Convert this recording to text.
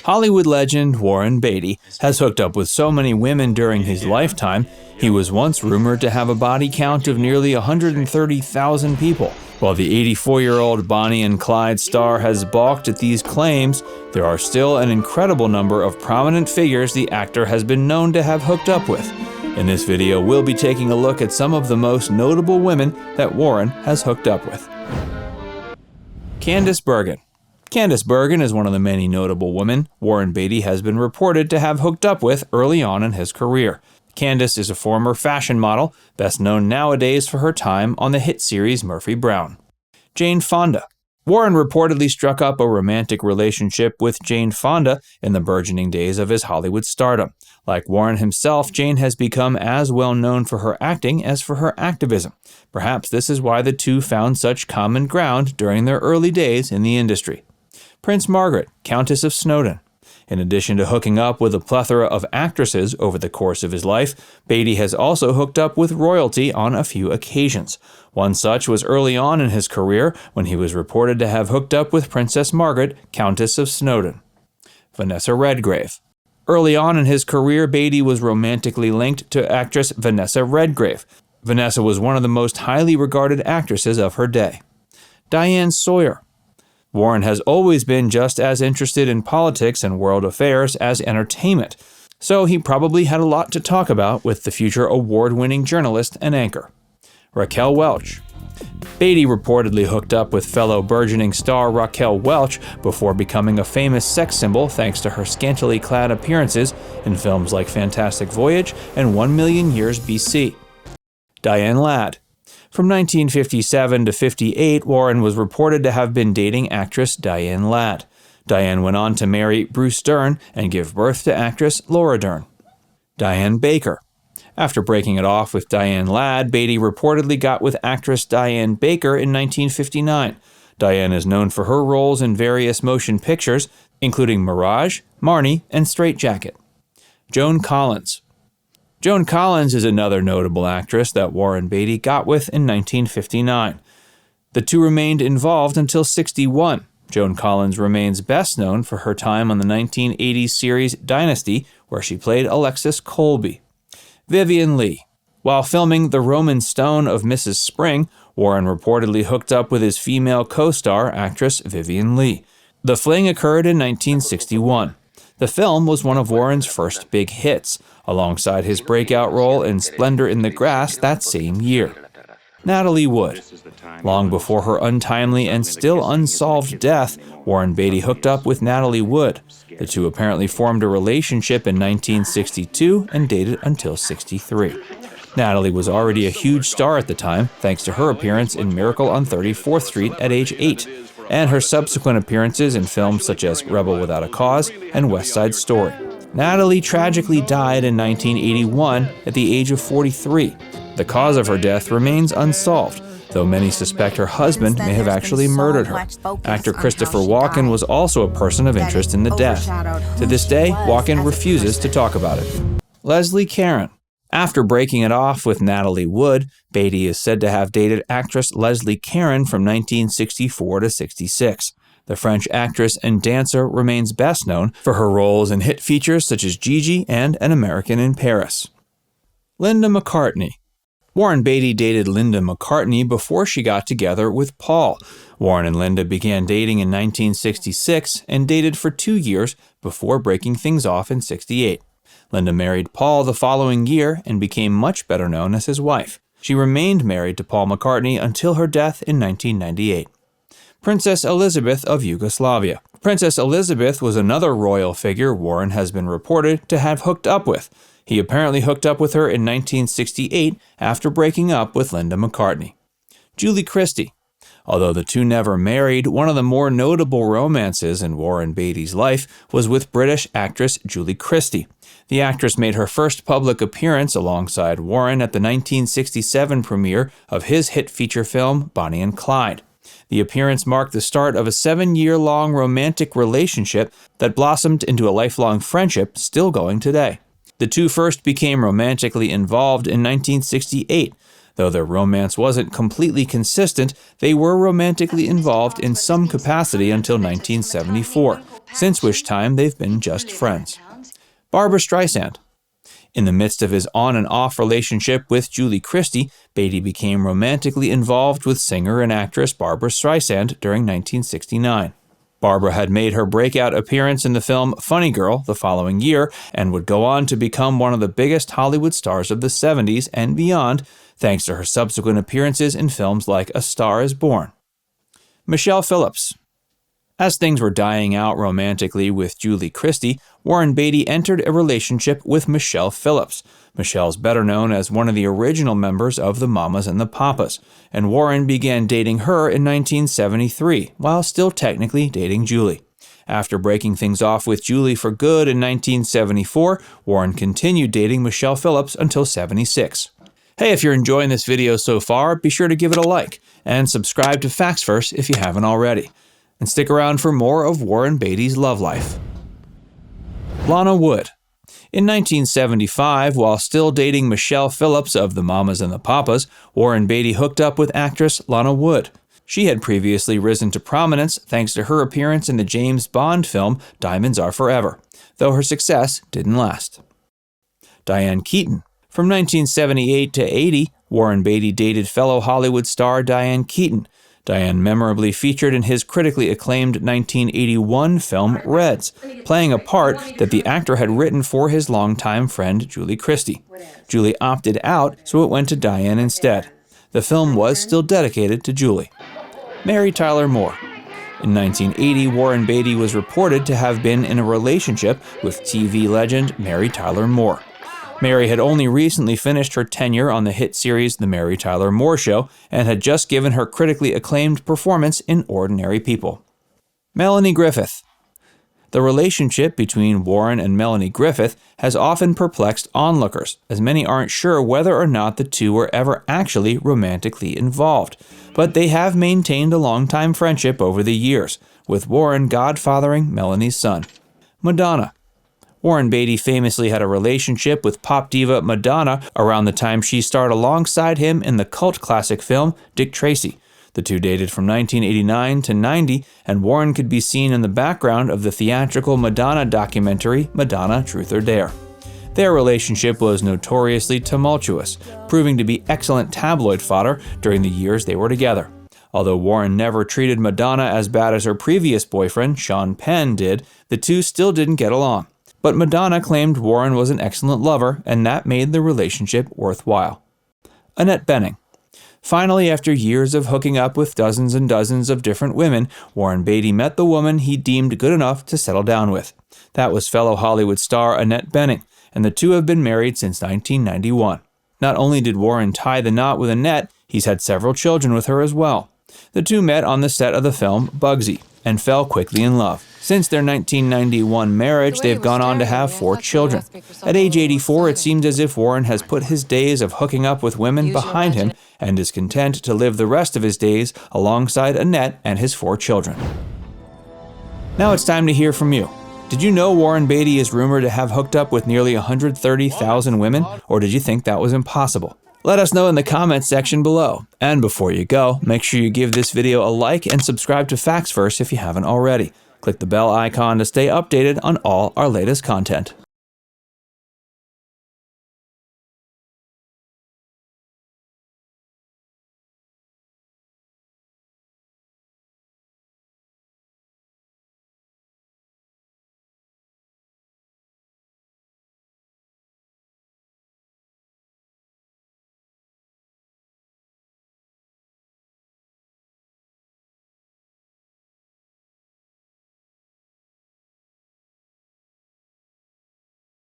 Hollywood legend Warren Beatty has hooked up with so many women during his lifetime, he was once rumored to have a body count of nearly 130,000 people. While the 84-year-old Bonnie and Clyde star has balked at these claims, there are still an incredible number of prominent figures the actor has been known to have hooked up with. In this video, we'll be taking a look at some of the most notable women that Warren has hooked up with. Candice Bergen. Candice Bergen is one of the many notable women Warren Beatty has been reported to have hooked up with early on in his career. Candice is a former fashion model, best known nowadays for her time on the hit series Murphy Brown. Jane Fonda. Warren reportedly struck up a romantic relationship with Jane Fonda in the burgeoning days of his Hollywood stardom. Like Warren himself, Jane has become as well known for her acting as for her activism. Perhaps this is why the two found such common ground during their early days in the industry. Prince Margaret, Countess of Snowdon. In addition to hooking up with a plethora of actresses over the course of his life, Beatty has also hooked up with royalty on a few occasions. One such was early on in his career when he was reported to have hooked up with Princess Margaret, Countess of Snowdon. Vanessa Redgrave. Early on in his career, Beatty was romantically linked to actress Vanessa Redgrave. Vanessa was one of the most highly regarded actresses of her day. Diane Sawyer. Warren has always been just as interested in politics and world affairs as entertainment, so he probably had a lot to talk about with the future award-winning journalist and anchor. Raquel Welch. Beatty reportedly hooked up with fellow burgeoning star Raquel Welch before becoming a famous sex symbol thanks to her scantily clad appearances in films like Fantastic Voyage and 1,000,000 Years BC. Diane Ladd. From 1957 to 58, Warren was reported to have been dating actress Diane Ladd. Diane went on to marry Bruce Dern and give birth to actress Laura Dern. Diane Baker. After breaking it off with Diane Ladd, Beatty reportedly got with actress Diane Baker in 1959. Diane is known for her roles in various motion pictures, including Mirage, Marnie, and Straight Jacket. Joan Collins. Joan Collins is another notable actress that Warren Beatty got with in 1959. The two remained involved until '61. Joan Collins remains best known for her time on the 1980s series Dynasty, where she played Alexis Colby. Vivien Leigh. While filming The Roman Stone of Mrs. Spring, Warren reportedly hooked up with his female co-star, actress Vivien Leigh. The fling occurred in 1961. The film was one of Warren's first big hits, alongside his breakout role in Splendor in the Grass that same year. Natalie Wood. Long before her untimely and still unsolved death, Warren Beatty hooked up with Natalie Wood. The two apparently formed a relationship in 1962 and dated until '63. Natalie was already a huge star at the time, thanks to her appearance in Miracle on 34th Street at age 8, and her subsequent appearances in films such as Rebel Without a Cause and West Side Story. Natalie tragically died in 1981 at the age of 43. The cause of her death remains unsolved, though many suspect her husband may have actually murdered her. Actor Christopher Walken was also a person of interest in the death. To this day, Walken refuses to talk about it. Leslie Caron. After breaking it off with Natalie Wood, Beatty is said to have dated actress Leslie Caron from 1964 to '66. The French actress and dancer remains best known for her roles in hit features such as Gigi and An American in Paris. Linda McCartney. Warren Beatty dated Linda McCartney before she got together with Paul. Warren and Linda began dating in 1966 and dated for 2 years before breaking things off in '68. Linda married Paul the following year and became much better known as his wife. She remained married to Paul McCartney until her death in 1998. Princess Elizabeth of Yugoslavia. Princess Elizabeth was another royal figure Warren has been reported to have hooked up with. He apparently hooked up with her in 1968 after breaking up with Linda McCartney. Julie Christie. Although the two never married, one of the more notable romances in Warren Beatty's life was with British actress Julie Christie. The actress made her first public appearance alongside Warren at the 1967 premiere of his hit feature film Bonnie and Clyde. The appearance marked the start of a 7-year-long romantic relationship that blossomed into a lifelong friendship still going today. The two first became romantically involved in 1968. Though their romance wasn't completely consistent, they were romantically involved in some capacity until 1974. since which time they've been just friends. Barbra Streisand. In the midst of his on and off relationship with Julie Christie, Beatty became romantically involved with singer and actress Barbra Streisand during 1969. Barbra had made her breakout appearance in the film Funny Girl the following year and would go on to become one of the biggest Hollywood stars of the 70s and beyond, thanks to her subsequent appearances in films like A Star is Born. Michelle Phillips. As things were dying out romantically with Julie Christie, Warren Beatty entered a relationship with Michelle Phillips. Michelle's better known as one of the original members of the Mamas and the Papas, and Warren began dating her in 1973, while still technically dating Julie. After breaking things off with Julie for good in 1974, Warren continued dating Michelle Phillips until 76. Hey, if you're enjoying this video so far, be sure to give it a like, and subscribe to Facts First if you haven't already. And stick around for more of Warren Beatty's love life. Lana Wood. In 1975, while still dating Michelle Phillips of the Mamas and the Papas, Warren Beatty hooked up with actress Lana Wood. She had previously risen to prominence thanks to her appearance in the James Bond film Diamonds Are Forever, though her success didn't last. Diane Keaton. From 1978 to 80, Warren Beatty dated fellow Hollywood star Diane Keaton. Diane memorably featured in his critically acclaimed 1981 film Reds, playing a part that the actor had written for his longtime friend Julie Christie. Julie opted out, so it went to Diane instead. The film was still dedicated to Julie. Mary Tyler Moore. In 1980, Warren Beatty was reported to have been in a relationship with TV legend Mary Tyler Moore. Mary had only recently finished her tenure on the hit series The Mary Tyler Moore Show and had just given her critically acclaimed performance in Ordinary People. Melanie Griffith. The relationship between Warren and Melanie Griffith has often perplexed onlookers, as many aren't sure whether or not the two were ever actually romantically involved. But they have maintained a long-time friendship over the years, with Warren godfathering Melanie's son. Madonna. Warren Beatty famously had a relationship with pop diva Madonna around the time she starred alongside him in the cult classic film Dick Tracy. The two dated from 1989 to 90, and Warren could be seen in the background of the theatrical Madonna documentary Madonna, Truth or Dare. Their relationship was notoriously tumultuous, proving to be excellent tabloid fodder during the years they were together. Although Warren never treated Madonna as bad as her previous boyfriend, Sean Penn, did, the two still didn't get along. But Madonna claimed Warren was an excellent lover, and that made the relationship worthwhile. Annette Bening. Finally, after years of hooking up with dozens and dozens of different women, Warren Beatty met the woman he deemed good enough to settle down with. That was fellow Hollywood star Annette Bening, and the two have been married since 1991. Not only did Warren tie the knot with Annette, he's had several children with her as well. The two met on the set of the film Bugsy, and fell quickly in love. Since their 1991 marriage, they've gone on to have 4 children. At age 84, it seems as if Warren has put his days of hooking up with women behind him and is content to live the rest of his days alongside Annette and his 4 children. Now it's time to hear from you. Did you know Warren Beatty is rumored to have hooked up with nearly 130,000 women, or did you think that was impossible? Let us know in the comments section below. And before you go, make sure you give this video a like and subscribe to Facts First if you haven't already. Click the bell icon to stay updated on all our latest content.